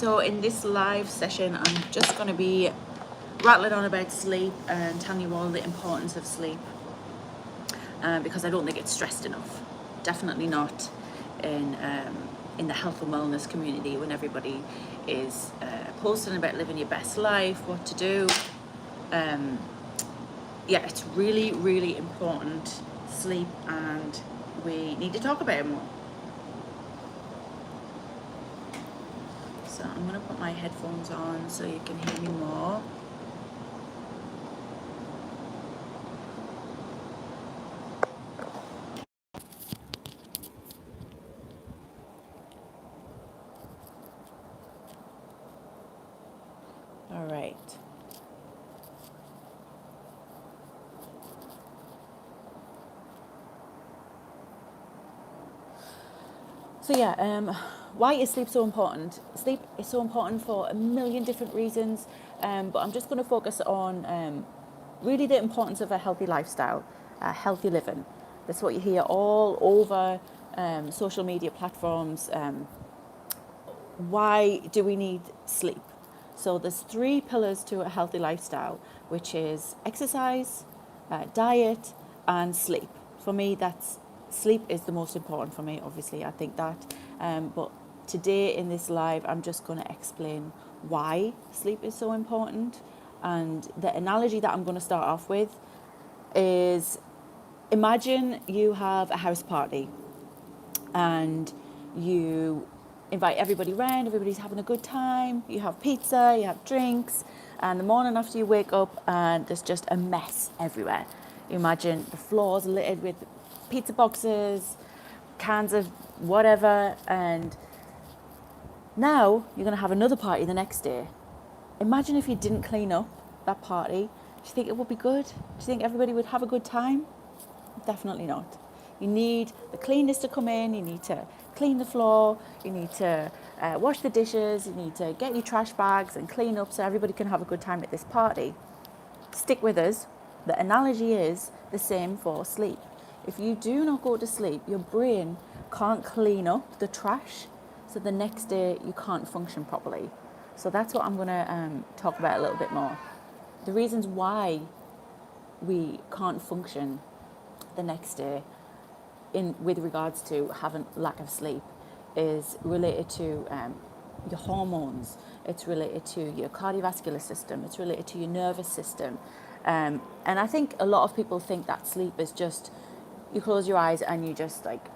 So in this live session, I'm just going to be rattling on about sleep and telling you all the importance of sleep, because I don't think it's stressed enough. Definitely not in the health and wellness community, when everybody is posting about living your best life, what to do. Yeah, it's really, really important, sleep, and we need to talk about it more. So I'm going to put my headphones on so you can hear me more. All right. So yeah, why is sleep so important? Sleep is so important for a million different reasons, but I'm just going to focus on really the importance of a healthy lifestyle, healthy living. That's what you hear all over social media platforms. Why do we need sleep? So there's three pillars to a healthy lifestyle, which is exercise, diet, and sleep. For me, that's sleep is the most important for me. Obviously, I think that. But today in this live, I'm just going to explain why sleep is so important. And the analogy that I'm going to start off with is, imagine you have a house party and you invite everybody around, everybody's having a good time, you have pizza, you have drinks, and the morning after you wake up and there's just a mess everywhere. You imagine the floors littered with pizza boxes, cans of whatever, and now you're going to have another party the next day. Imagine if you didn't clean up that party. Do you think it would be good? Do you think everybody would have a good time? Definitely not. You need the cleaners to come in, you need to clean the floor, you need to wash the dishes, you need to get your trash bags and clean up so everybody can have a good time at this party. Stick with us. The analogy is the same for sleep. If you do not go to sleep, your brain can't clean up the trash, so the next day you can't function properly. So that's what I'm going to talk about a little bit more. The reasons why we can't function the next day with regards to having lack of sleep is related to your hormones, it's related to your cardiovascular system, it's related to your nervous system. And I think a lot of people think that sleep is just you close your eyes and you just like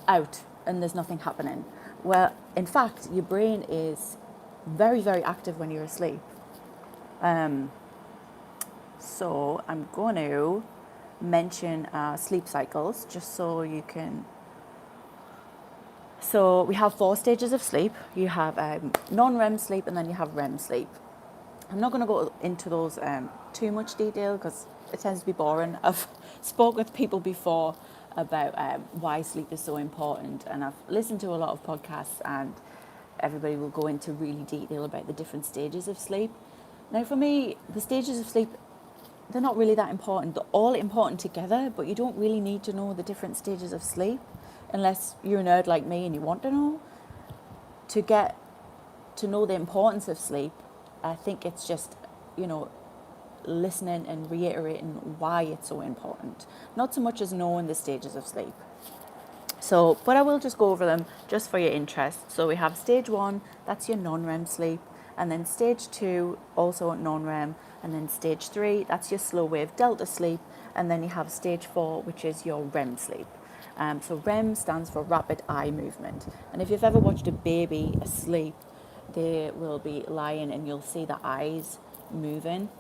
out and there's nothing happening. Well, in fact, your brain is very, very active when you're asleep. So I'm going to mention sleep cycles just so you can. So we have 4 stages of sleep. You have non-REM sleep and then you have REM sleep. I'm not going to go into those too much detail because it tends to be boring. I've spoke with people before about why sleep is so important, and I've listened to a lot of podcasts and everybody will go into really detail about the different stages of sleep. Now for me, the stages of sleep, they're not really that important. They're all important together, but you don't really need to know the different stages of sleep unless you're a nerd like me and you want to know. To get to know the importance of sleep, I think it's just, listening and reiterating why it's so important. Not so much as knowing the stages of sleep. So, but I will just go over them just for your interest. So we have stage 1, that's your non-REM sleep. And then stage 2, also non-REM. And then stage 3, that's your slow wave delta sleep. And then you have stage 4, which is your REM sleep. So REM stands for rapid eye movement. And if you've ever watched a baby asleep, they will be lying and you'll see the eyes moving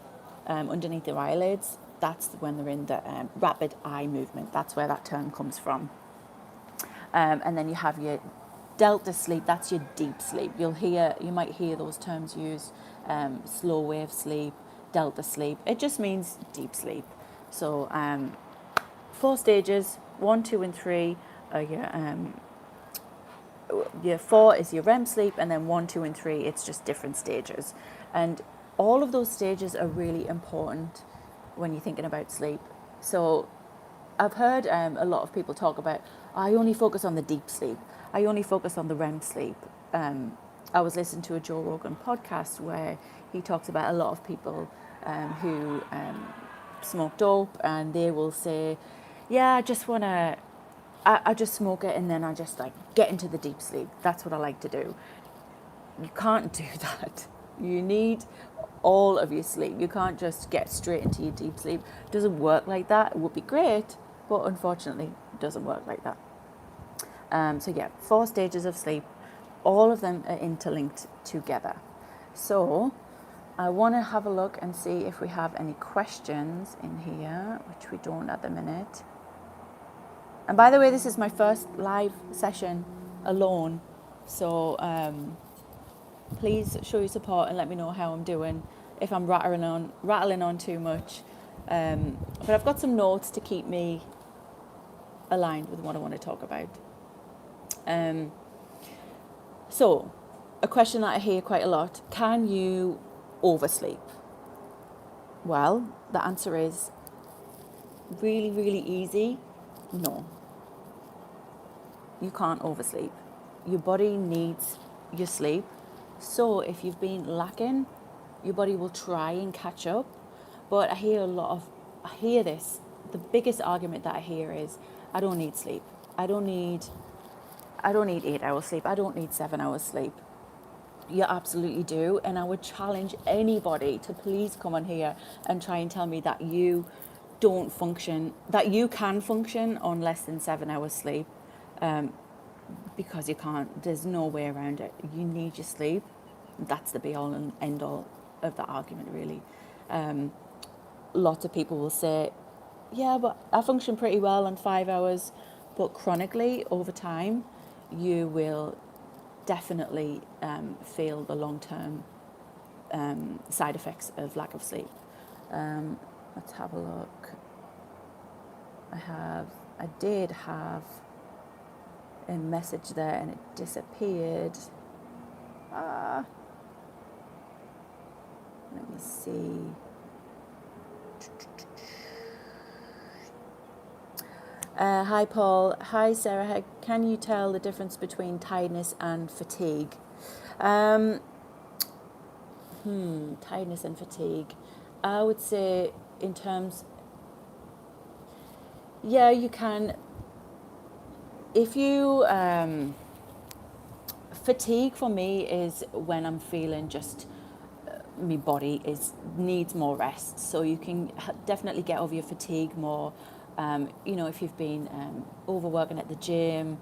underneath their eyelids. That's when they're in the rapid eye movement. That's where that term comes from. And then you have your delta sleep, that's your deep sleep. You might hear those terms used, slow wave sleep, delta sleep. It just means deep sleep. So 4 stages, 1, 2, and 3 are your 4 is your REM sleep, and then 1, 2, and 3, it's just different stages. And all of those stages are really important when you're thinking about sleep. So I've heard a lot of people talk about, I only focus on the deep sleep. I only focus on the REM sleep. I was listening to a Joe Rogan podcast where he talks about a lot of people who smoke dope, and they will say, yeah, I just smoke it and then I just like get into the deep sleep. That's what I like to do. You can't do that. You need all of your sleep. You can't just get straight into your deep sleep. It doesn't work like that. It would be great, but unfortunately, it doesn't work like that. So yeah, 4 stages of sleep. All of them are interlinked together. So I want to have a look and see if we have any questions in here, which we don't at the minute. And by the way, this is my first live session alone. So please show your support and let me know how I'm doing, if I'm rattling on too much. But I've got some notes to keep me aligned with what I want to talk about. So, a question that I hear quite a lot: can you oversleep? Well, the answer is really, really easy. No, you can't oversleep. Your body needs your sleep. So if you've been lacking, your body will try and catch up. But I hear this. The biggest argument that I hear is, I don't need sleep. I don't need 8 hours sleep. I don't need 7 hours sleep. You absolutely do. And I would challenge anybody to please come on here and try and tell me that you don't function, that you can function on less than 7 hours sleep. Because you can't. There's no way around it. You need your sleep. That's the be all and end all of the argument, really. Lots of people will say, yeah, but I function pretty well on 5 hours. But chronically, over time, you will definitely feel the long-term side effects of lack of sleep. Let's have a look. I did have a message there and it disappeared. Let me see. Hi Paul. Hi Sarah. Can you tell the difference between tiredness and fatigue? Tiredness and fatigue. I would say in terms, yeah, you can. If you, fatigue for me is when I'm feeling just, my body needs more rest. So you can definitely get over your fatigue more. If you've been overworking at the gym,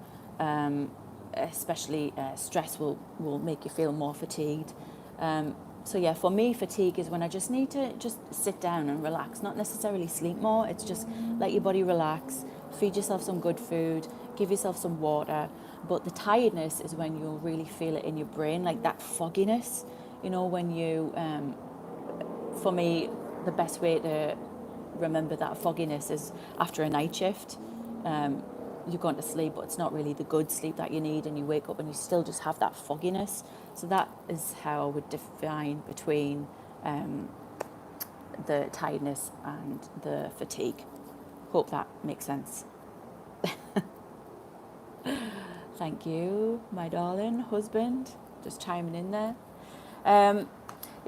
especially stress will make you feel more fatigued. So yeah, for me, fatigue is when I just need to just sit down and relax, not necessarily sleep more. It's just let your body relax, feed yourself some good food, give yourself some water. But the tiredness is when you'll really feel it in your brain, like that fogginess. When you, for me, the best way to remember that fogginess is after a night shift. You're going to sleep, but it's not really the good sleep that you need, and you wake up and you still just have that fogginess. So that is how I would define between the tiredness and the fatigue. Hope that makes sense. Thank you, my darling husband, just chiming in there.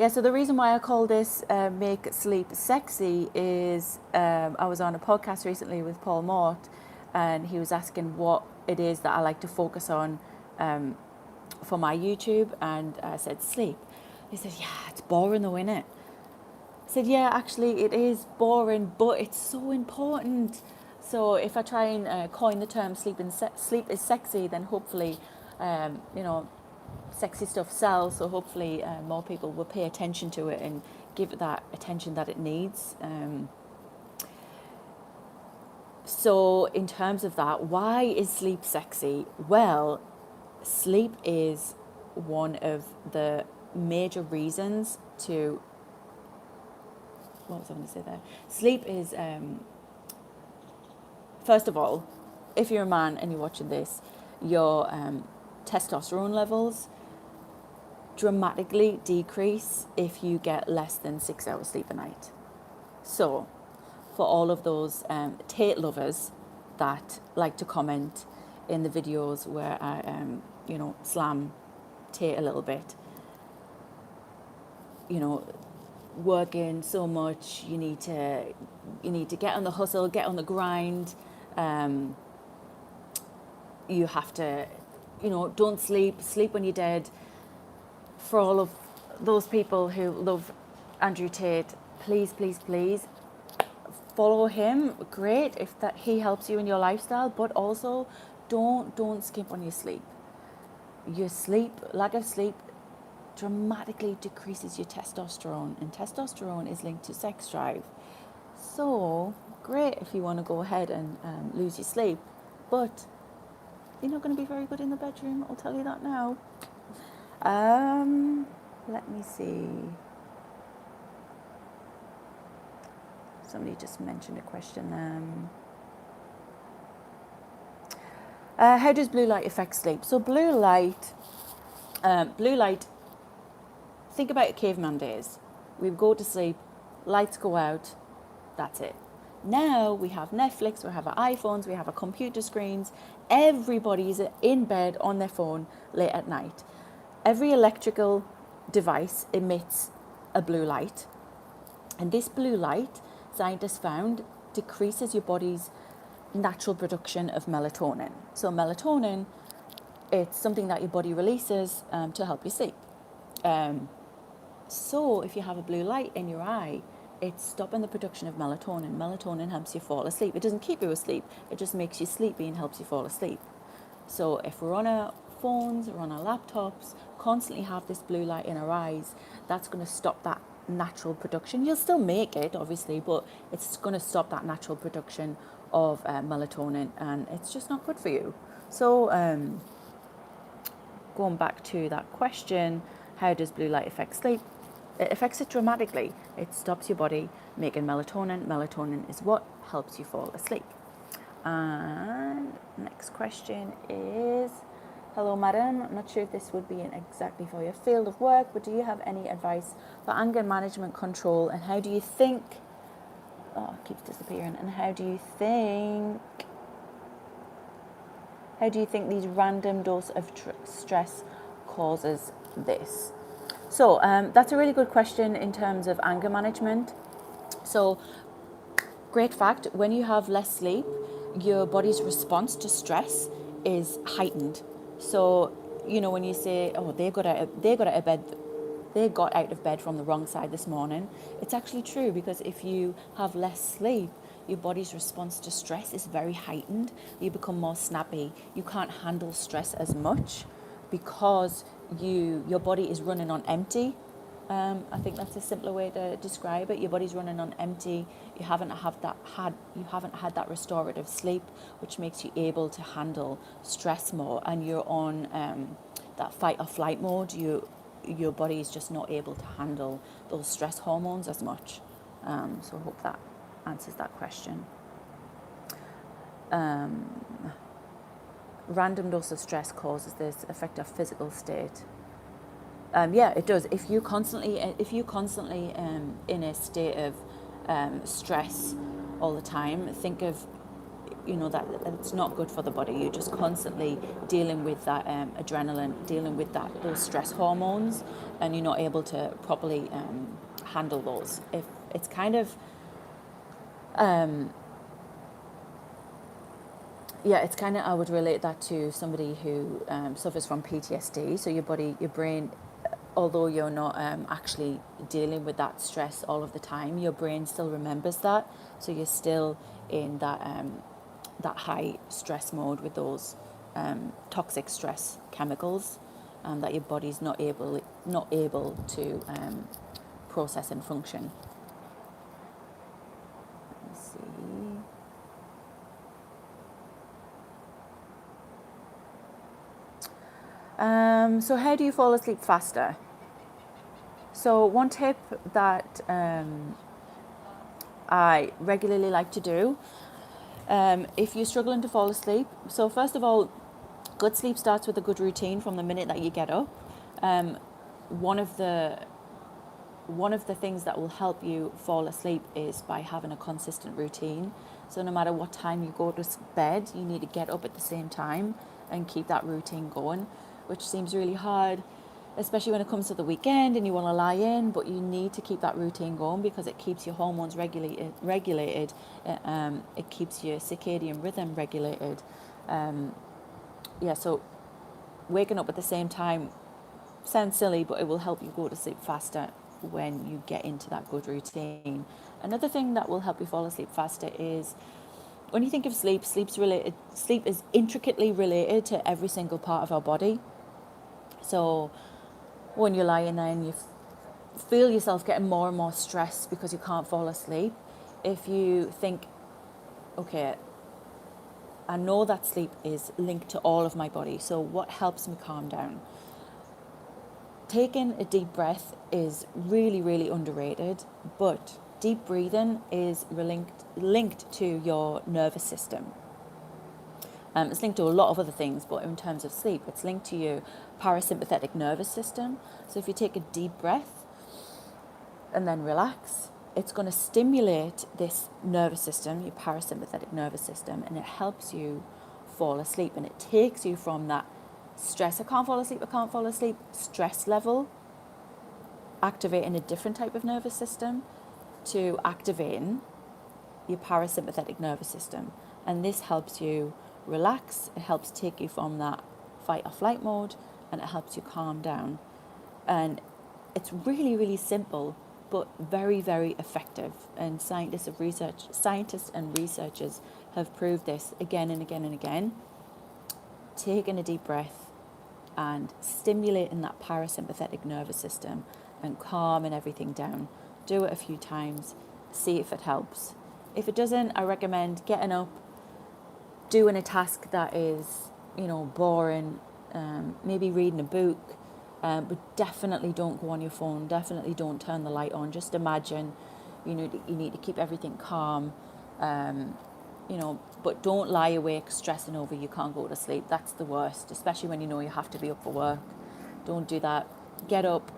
So the reason why I call this Make Sleep Sexy is I was on a podcast recently with Paul Mort, and he was asking what it is that I like to focus on for my YouTube, and I said sleep. He said, yeah, it's boring though, innit? I said, yeah, actually it is boring, but it's so important. So if I try and coin the term sleep is sexy, then hopefully, sexy stuff sells. So hopefully more people will pay attention to it and give it that attention that it needs. So in terms of that, why is sleep sexy? Well, sleep is one of the major reasons to... What was I going to say there? Sleep is... First of all, if you're a man and you're watching this, your testosterone levels dramatically decrease if you get less than 6 hours sleep a night. So, for all of those Tate lovers that like to comment in the videos where I, slam dictate a little bit. You know, working so much, you need to get on the hustle, get on the grind. You have to, don't sleep when you're dead. For all of those people who love Andrew Tate, please follow him. Great if that he helps you in your lifestyle, but also don't skimp on your sleep. Lack of sleep dramatically decreases your testosterone, and testosterone is linked to sex drive. So great if you want to go ahead and lose your sleep, but you're not going to be very good in the bedroom, I'll tell you that now. Let me see. Somebody just mentioned a question. How does blue light affect sleep? So blue light, think about your caveman days. We go to sleep, lights go out, that's it. Now we have Netflix, we have our iPhones, we have our computer screens. Everybody's in bed on their phone late at night. Every electrical device emits a blue light. And this blue light, scientists found, decreases your body's natural production of melatonin. So melatonin, it's something that your body releases to help you sleep. So if you have a blue light in your eye, it's stopping the production of melatonin. Melatonin helps you fall asleep. It doesn't keep you asleep. It just makes you sleepy and helps you fall asleep. So if we're on our phones, we're on our laptops, constantly have this blue light in our eyes, that's going to stop that natural production. You'll still make it, obviously, but it's going to stop that natural production of melatonin, and it's just not good for you. So going back to that question, how does blue light affect sleep? It affects it dramatically. It stops your body making melatonin. Melatonin is what helps you fall asleep. And next question is, hello madam, I'm not sure if this would be exactly for your field of work, but do you have any advice for anger management control, and how do you think, it keeps disappearing, and how do you think these random dose of stress causes this? So that's a really good question in terms of anger management. So great fact, when you have less sleep, your body's response to stress is heightened. So, when you say, they got out of bed from the wrong side this morning, it's actually true, because if you have less sleep, your body's response to stress is very heightened. You become more snappy. You can't handle stress as much because your body is running on empty. I think that's a simpler way to describe it. Your body's running on empty. You haven't had that restorative sleep, which makes you able to handle stress more, and you're on that fight or flight mode. Your body is just not able to handle those stress hormones as much. So I hope that answers that question. Random dose of stress causes this, affect our physical state. Yeah, it does. If you're constantly in a state of stress all the time, think of, that it's not good for the body. You're just constantly dealing with that adrenaline, dealing with those stress hormones, and you're not able to properly handle those. If it's kind of I would relate that to somebody who suffers from PTSD. So your brain, although you're not actually dealing with that stress all of the time, your brain still remembers that. So you're still in that high stress mode with those toxic stress chemicals that your body's not able to process and function. Let me see. So how do you fall asleep faster? So one tip that I regularly like to do, if you're struggling to fall asleep, so first of all, good sleep starts with a good routine from the minute that you get up. One of the things that will help you fall asleep is by having a consistent routine. So no matter what time you go to bed, you need to get up at the same time and keep that routine going, which seems really hard especially when it comes to the weekend and you want to lie in, but you need to keep that routine going because it keeps your hormones regulated. It keeps your circadian rhythm regulated. So waking up at the same time sounds silly, but it will help you go to sleep faster when you get into that good routine. Another thing that will help you fall asleep faster is when you think of sleep, sleep is intricately related to every single part of our body. So when you're lying there and you feel yourself getting more and more stressed because you can't fall asleep, if you think, okay, I know that sleep is linked to all of my body, so what helps me calm down? Taking a deep breath is really, really underrated, but deep breathing is linked to your nervous system. It's linked to a lot of other things, but in terms of sleep, it's linked to your parasympathetic nervous system. So if you take a deep breath and then relax, it's going to stimulate this nervous system, your parasympathetic nervous system, and it helps you fall asleep. And it takes you from that stress, I can't fall asleep, stress level, activating a different type of nervous system, to activating your parasympathetic nervous system. And this helps you relax, it helps take you from that fight or flight mode, and it helps you calm down. And it's really, really simple, but very, very effective. And scientists and researchers have proved this again and again and again. Taking a deep breath and stimulating that parasympathetic nervous system and calming everything down. Do it a few times, see if it helps. If it doesn't, I recommend getting up, doing a task that is, boring, maybe reading a book, but definitely don't go on your phone, definitely don't turn the light on. Just imagine you need to keep everything calm, but don't lie awake stressing over you can't go to sleep. That's the worst, especially when you know you have to be up for work. Don't do that. Get up,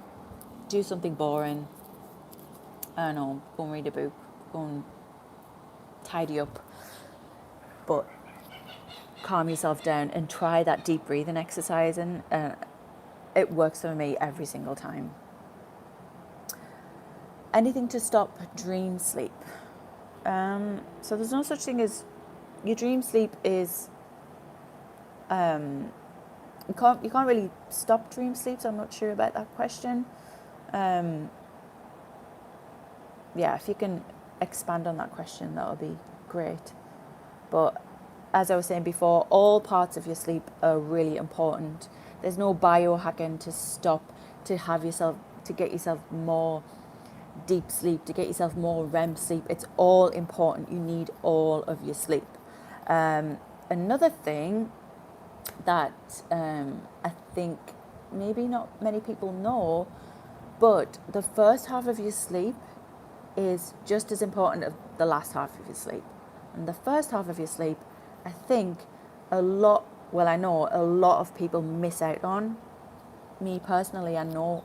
do something boring. I don't know, go and read a book, go and tidy up, but calm yourself down and try that deep breathing exercise, and it works for me every single time. Anything to stop dream sleep. So there's no such thing as your dream sleep is you can't really stop dream sleep, so I'm not sure about that question. If you can expand on that question, that would be great. But as I was saying before, all parts of your sleep are really important. There's no biohacking to get yourself more deep sleep, to get yourself more REM sleep. It's all important. You need all of your sleep. Another thing that I think maybe not many people know, but the first half of your sleep is just as important as the last half of your sleep. And the first half of your sleep, I think I know a lot of people miss out on. Me personally, I know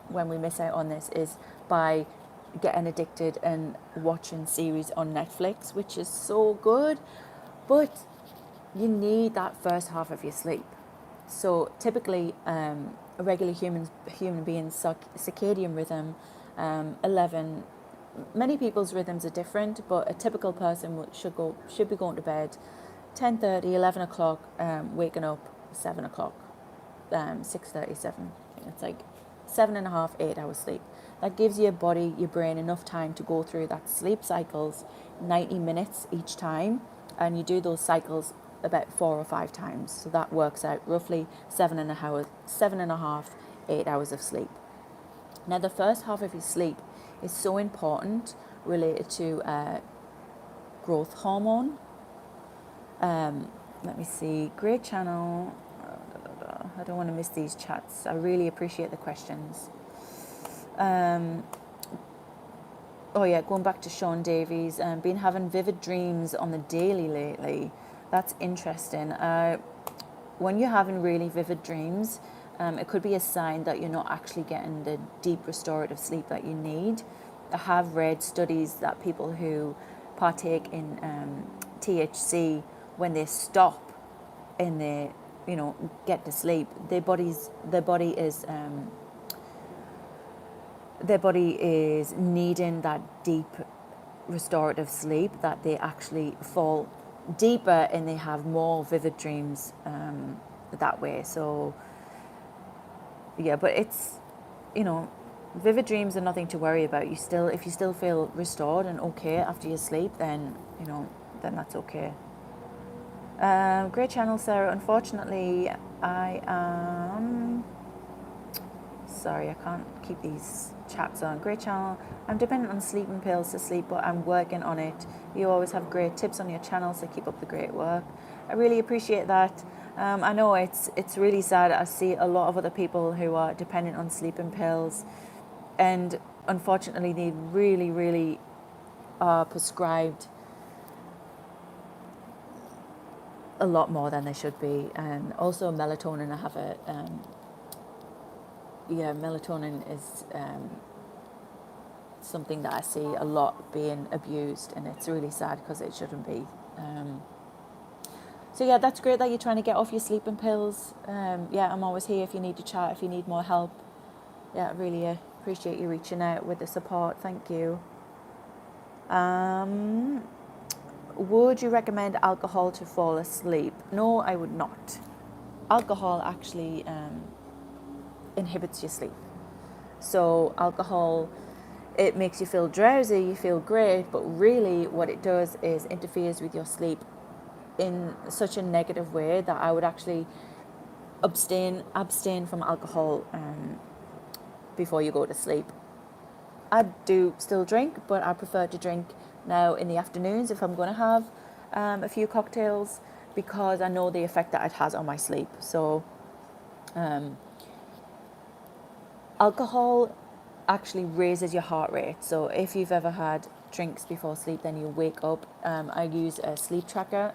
when we miss out on this is by getting addicted and watching series on Netflix, which is so good, but you need that first half of your sleep. So typically, a regular human being's circadian rhythm, 11. Many people's rhythms are different, but a typical person should be going to bed 10:30, 11 o'clock, waking up 7 o'clock, 6:37. It's like 7.5, 8 hours sleep. That gives your body, your brain enough time to go through that sleep cycles, 90 minutes each time, and you do those cycles about 4 or 5 times. So that works out roughly 7.5, 8 hours of sleep. Now the first half of your sleep is so important, related to growth hormone. Let me see, great channel. I don't want to miss these chats. I really appreciate the questions. Going back to Sean Davies, been having vivid dreams on the daily lately. That's interesting. When you're having really vivid dreams, it could be a sign that you're not actually getting the deep restorative sleep that you need. I have read studies that people who partake in THC, when they stop and they get to sleep, their body is their body is needing that deep restorative sleep, that they actually fall deeper and they have more vivid dreams that way. So yeah, but it's, you know, vivid dreams are nothing to worry about. You still, if you still feel restored and okay after you sleep, then, you know, then that's okay. Great channel, Sarah. Unfortunately, I am sorry, I can't keep these chats on. Great channel. I'm dependent on sleeping pills to sleep, but I'm working on it. You always have great tips on your channel, so keep up the great work. I really appreciate that. I know it's really sad. I see a lot of other people who are dependent on sleeping pills, and unfortunately, they really, really are prescribed a lot more than they should be. And also melatonin. I have a melatonin is something that I see a lot being abused, and it's really sad because it shouldn't be. So yeah, that's great that you're trying to get off your sleeping pills. Yeah, I'm always here if you need to chat, if you need more help. Yeah, I really appreciate you reaching out with the support. Thank you. Would you recommend alcohol to fall asleep? No, I would not. Alcohol actually inhibits your sleep. So alcohol, it makes you feel drowsy, you feel great, but really what it does is interferes with your sleep in such a negative way that I would actually abstain from alcohol before you go to sleep. I do still drink, but I prefer to drink now in the afternoons if I'm going to have a few cocktails, because I know the effect that it has on my sleep. So alcohol actually raises your heart rate. So if you've ever had drinks before sleep, then you wake up. I use a sleep tracker,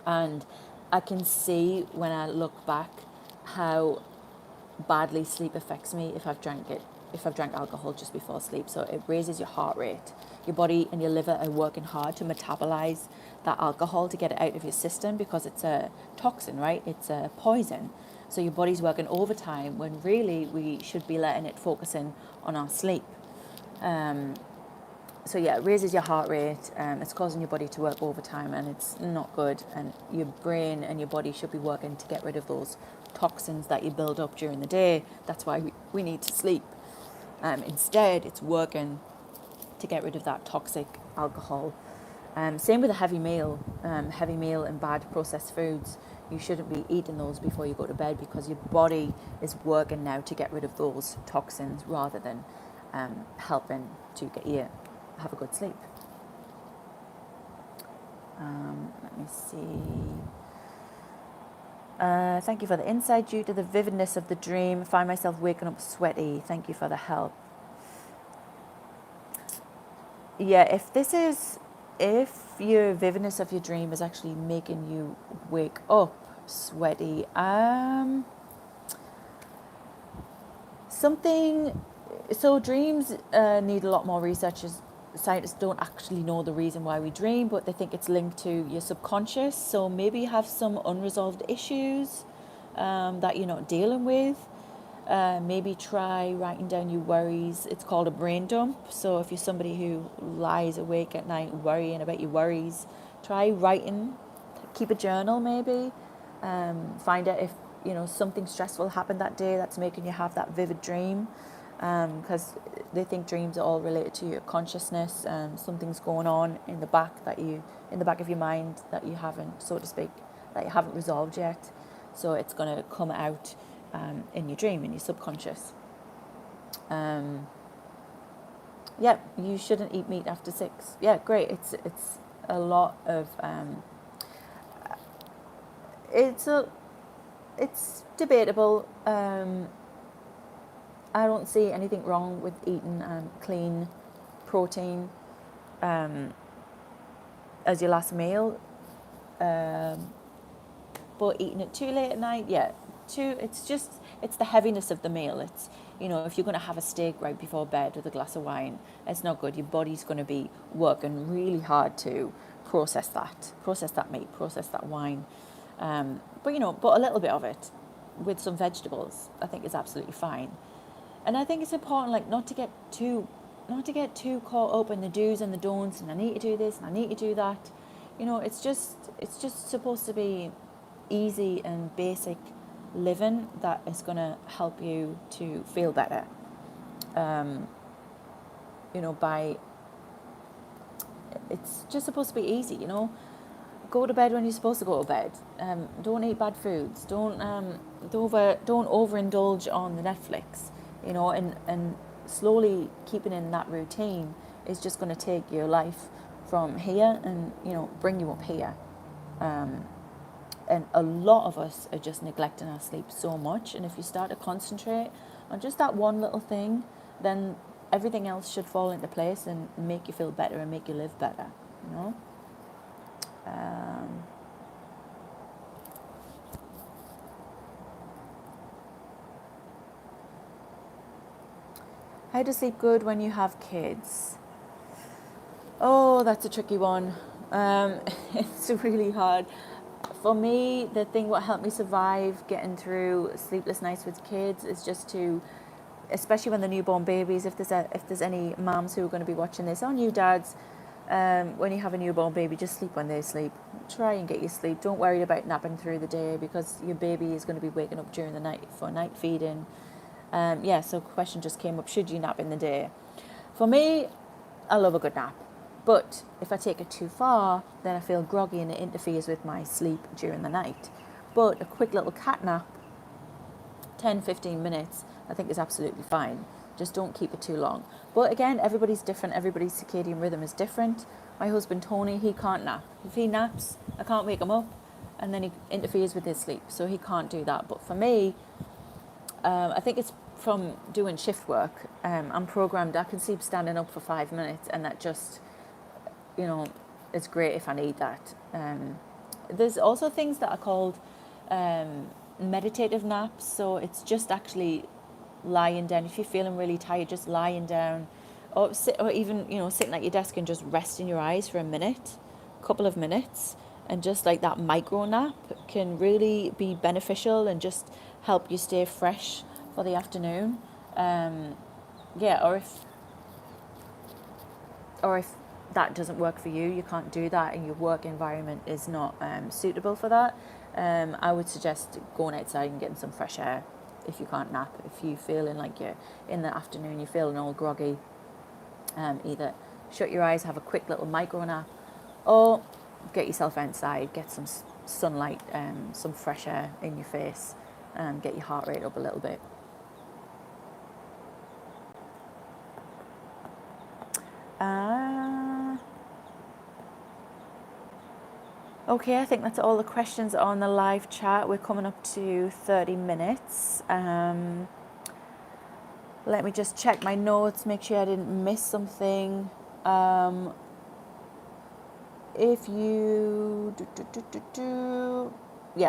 and I can see when I look back how badly sleep affects me if I've drank alcohol just before sleep. So it raises your heart rate. Your body and your liver are working hard to metabolize that alcohol to get it out of your system, because it's a toxin, right? It's a poison. So your body's working overtime when really we should be letting it focusing on our sleep. So yeah, it raises your heart rate. It's causing your body to work overtime, and it's not good. And your brain and your body should be working to get rid of those toxins that you build up during the day. That's why we need to sleep. Instead, it's working to get rid of that toxic alcohol. Same with a heavy meal and bad processed foods. You shouldn't be eating those before you go to bed, because your body is working now to get rid of those toxins rather than helping to get you have a good sleep. Let me see. Thank you for the insight. Due to the vividness of the dream, find myself waking up sweaty. Thank you for the help. Yeah, if your vividness of your dream is actually making you wake up sweaty, so dreams need a lot more research. Scientists don't actually know the reason why we dream, but they think it's linked to your subconscious. So maybe you have some unresolved issues that you're not dealing with. Maybe try writing down your worries. It's called a brain dump. So if you're somebody who lies awake at night worrying about your worries, try writing. Keep a journal maybe. Find out if something stressful happened that day that's making you have that vivid dream, because they think dreams are all related to your consciousness. Something's going on in the back of your mind that you haven't, so to speak, that you haven't resolved yet. So it's going to come out in your dream, in your subconscious. Yeah, you shouldn't eat meat after 6. Yeah, great. It's a lot of it's debatable. I don't see anything wrong with eating clean protein as your last meal, but eating it too late at night, it's the heaviness of the meal. It's, if you're going to have a steak right before bed with a glass of wine, it's not good. Your body's going to be working really hard to process that meat, process that wine. But a little bit of it with some vegetables, I think is absolutely fine. And I think it's important, like, not to get too caught up in the do's and the don'ts, and I need to do this and I need to do that. You know, it's just supposed to be easy and basic living that is going to help you to feel better. You know, by it's just supposed to be easy. You know, go to bed when you're supposed to go to bed. Don't eat bad foods. Don't overindulge on the Netflix. You know, and slowly keeping in that routine is just going to take your life from here and, you know, bring you up here. And a lot of us are just neglecting our sleep so much. And if you start to concentrate on just that one little thing, then everything else should fall into place and make you feel better and make you live better. You know. How to sleep good when you have kids? Oh, that's a tricky one. It's really hard. For me, the thing what helped me survive getting through sleepless nights with kids is just to, especially when they're newborn babies, if there's any moms who are going to be watching this, or new dads, when you have a newborn baby, just sleep when they sleep. Try and get your sleep. Don't worry about napping through the day, because your baby is going to be waking up during the night for night feeding. So a question just came up, should you nap in the day? For me, I love a good nap. But if I take it too far, then I feel groggy and it interferes with my sleep during the night. But a quick little cat nap, 10, 15 minutes, I think is absolutely fine. Just don't keep it too long. But again, everybody's different. Everybody's circadian rhythm is different. My husband, Tony, he can't nap. If he naps, I can't wake him up. And then he interferes with his sleep. So he can't do that. But for me, I think it's from doing shift work. I'm programmed, I can sleep standing up for 5 minutes, and that just, you know, it's great if I need that. There's also things that are called meditative naps. So it's just actually lying down. If you're feeling really tired, just lying down, or even, you know, sitting at your desk and just resting your eyes for a couple of minutes, and just like that micro nap can really be beneficial and just help you stay fresh for the afternoon. Or if that doesn't work for you, you can't do that, and your work environment is not suitable for that, I would suggest going outside and getting some fresh air if you can't nap. If you're feeling like you're in the afternoon, you're feeling all groggy, either shut your eyes, have a quick little micro nap, or get yourself outside, get some sunlight, some fresh air in your face, and get your heart rate up a little bit. Okay, I think that's all the questions on the live chat. We're coming up to 30 minutes. Let me just check my notes, make sure I didn't miss something. If you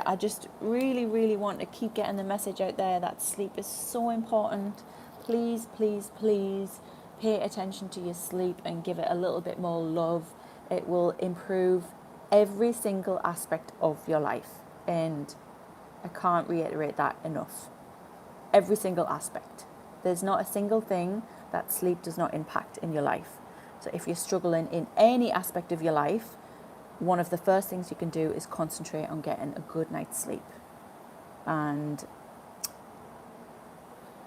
I just really, really want to keep getting the message out there that sleep is so important. Please, please, please pay attention to your sleep and give it a little bit more love. It will improve every single aspect of your life, and I can't reiterate that enough. Every single aspect. There's not a single thing that sleep does not impact in your life. So if you're struggling in any aspect of your life, one of the first things you can do is concentrate on getting a good night's sleep. And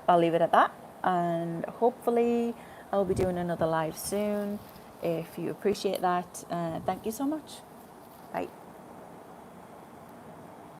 I'll leave it at that. And hopefully I'll be doing another live soon. If you appreciate that, thank you so much. Bye.